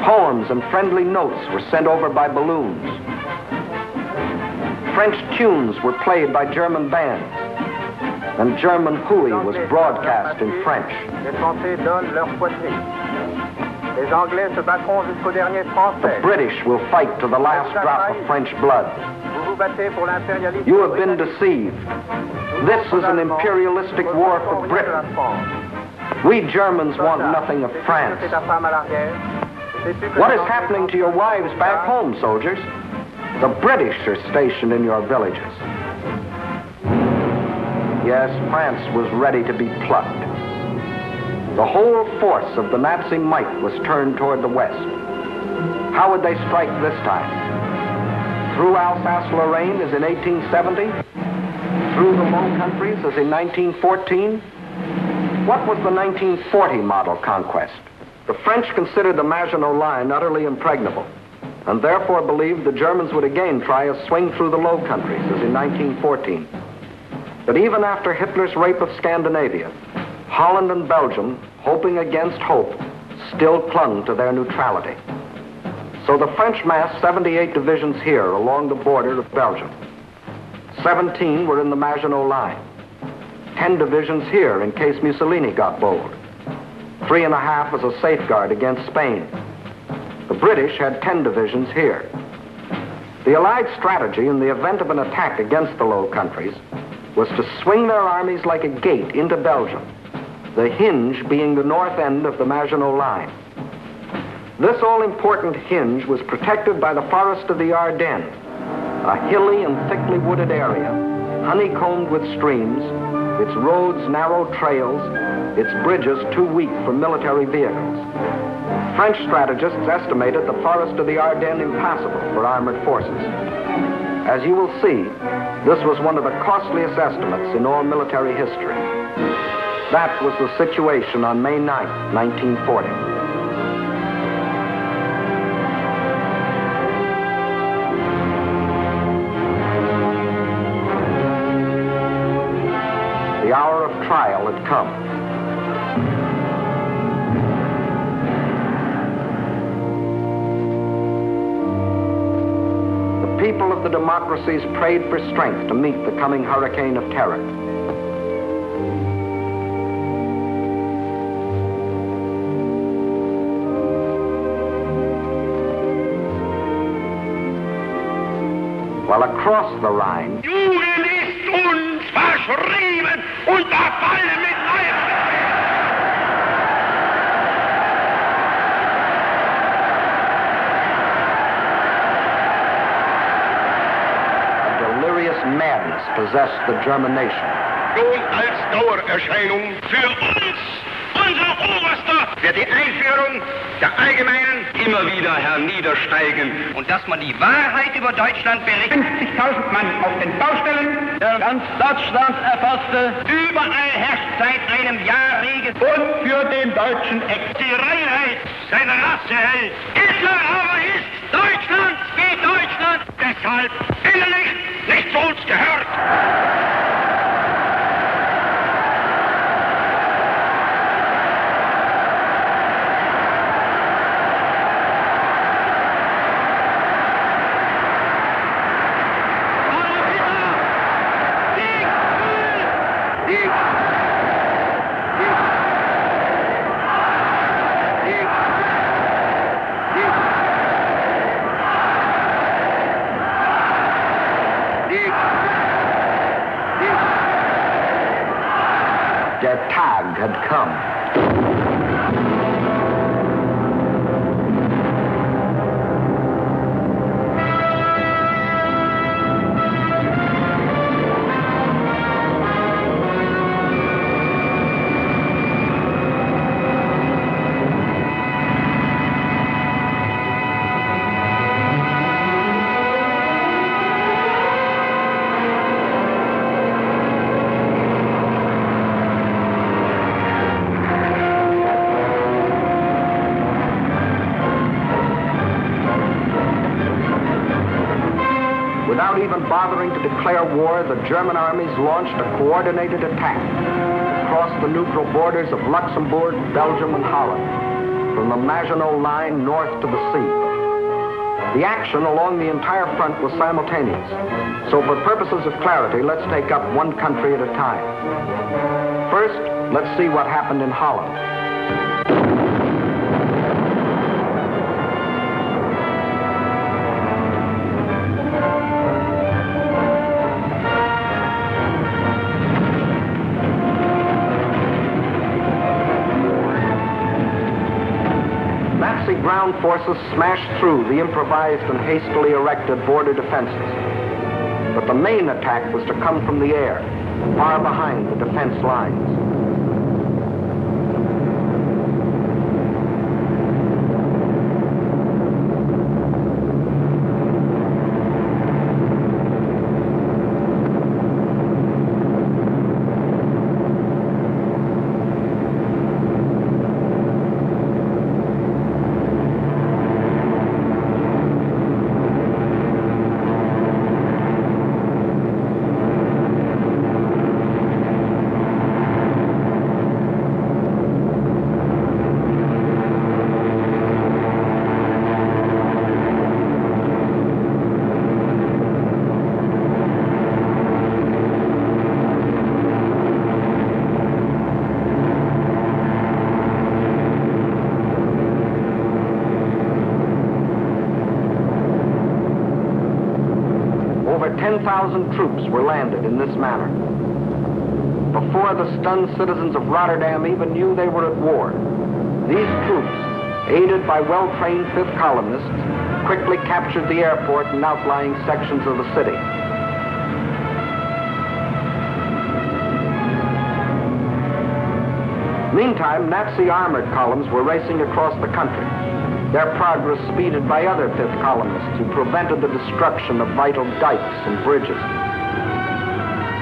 Poems and friendly notes were sent over by balloons. French tunes were played by German bands, and German hooey was broadcast in French. Les Français donnent leur poitrine. Les Anglais se battront jusqu'au dernier Français. The British will fight to the last drop of French blood. Vous vous battez pour l'impérialisme. You have been deceived. This is an imperialistic war for Britain. We Germans want nothing of France. What is happening to your wives back home, soldiers? The British are stationed in your villages. Yes, France was ready to be plucked. The whole force of the Nazi might was turned toward the west. How would they strike this time? Through Alsace-Lorraine as in 1870? Through the Low Countries as in 1914? What was the 1940 model conquest? The French considered the Maginot Line utterly impregnable, and therefore believed the Germans would again try a swing through the Low Countries as in 1914. But even after Hitler's rape of Scandinavia, Holland and Belgium, hoping against hope, still clung to their neutrality. So the French massed 78 divisions here along the border of Belgium. 17 were in the Maginot Line. 10 divisions here in case Mussolini got bold. 3.5 as a safeguard against Spain. The British had 10 divisions here. The Allied strategy in the event of an attack against the Low Countries was to swing their armies like a gate into Belgium, the hinge being the north end of the Maginot Line. This all-important hinge was protected by the forest of the Ardennes, a hilly and thickly wooded area, honeycombed with streams, its roads narrow trails, its bridges too weak for military vehicles. French strategists estimated the forest of the Ardennes impassable for armored forces. As you will see, this was one of the costliest estimates in all military history. That was the situation on May 9th, 1940. The hour of trial had come. The people of the democracies prayed for strength to meet the coming hurricane of terror. While across the Rhine, Jugend ist uns verschrieben und verfallen mit Leib. A delirious madness possessed the German nation. Nun als Dauererscheinung für uns, unser Oberster, wird die Einführung der allgemeinen immer wieder herniedersteigen. Und dass man die Wahrheit über Deutschland berichtet. 50.000 Mann auf den Baustellen. Der ganz Deutschland erfasste. Überall herrscht seit einem Jahr Regen. Und für den deutschen Ex. Die Reinheit seiner Rasse hält. Hitler aber ist Deutschland wie Deutschland. Deshalb innerlich nicht zu uns gehört. Der Tag had come. Without even bothering to declare war, the German armies launched a coordinated attack across the neutral borders of Luxembourg, Belgium, and Holland. from the Maginot Line north to the sea. The action along the entire front was simultaneous. So for purposes of clarity, let's take up one country at a time. First, let's see what happened in Holland. Nazi ground forces smashed through the improvised and hastily erected border defenses. But the main attack was to come from the air, far behind the defense lines. Over 10,000 troops were landed in this manner. Before the stunned citizens of Rotterdam even knew they were at war, these troops, aided by well-trained fifth columnists, quickly captured the airport and outlying sections of the city. Meantime, Nazi armored columns were racing across the country, their progress speeded by other fifth columnists who prevented the destruction of vital dikes and bridges.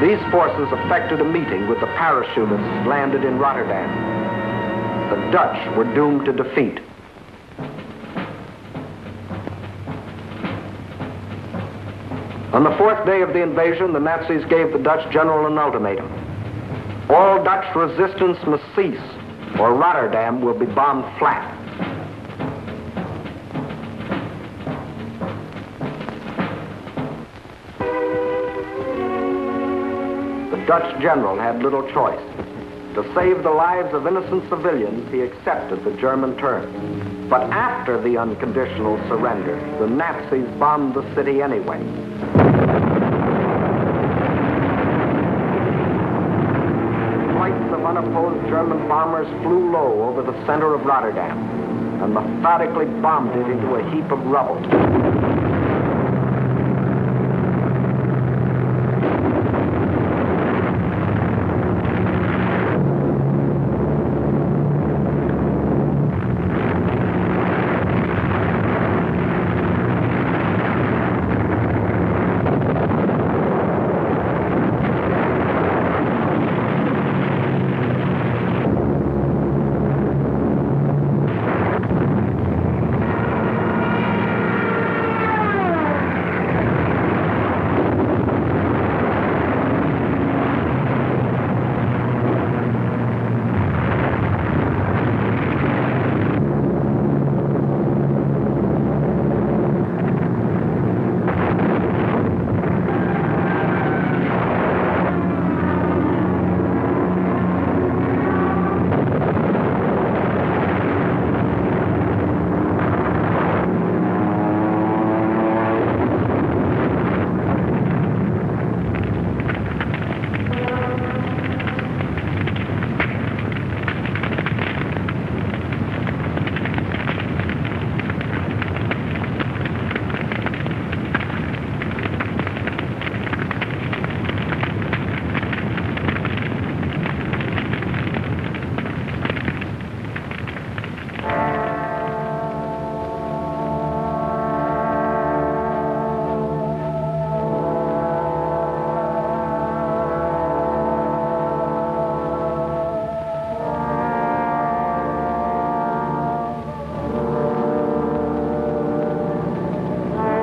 These forces effected a meeting with the parachutists landed in Rotterdam. The Dutch were doomed to defeat. On the fourth day of the invasion, the Nazis gave the Dutch general an ultimatum. All Dutch resistance must cease, or Rotterdam will be bombed flat. The Dutch general had little choice. To save the lives of innocent civilians, he accepted the German terms. But after the unconditional surrender, the Nazis bombed the city anyway. Flights of unopposed German bombers flew low over the center of Rotterdam and methodically bombed it into a heap of rubble.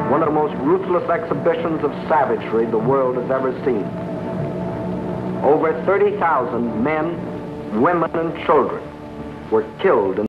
One of the most ruthless exhibitions of savagery the world has ever seen. Over 30,000 men, women, and children were killed in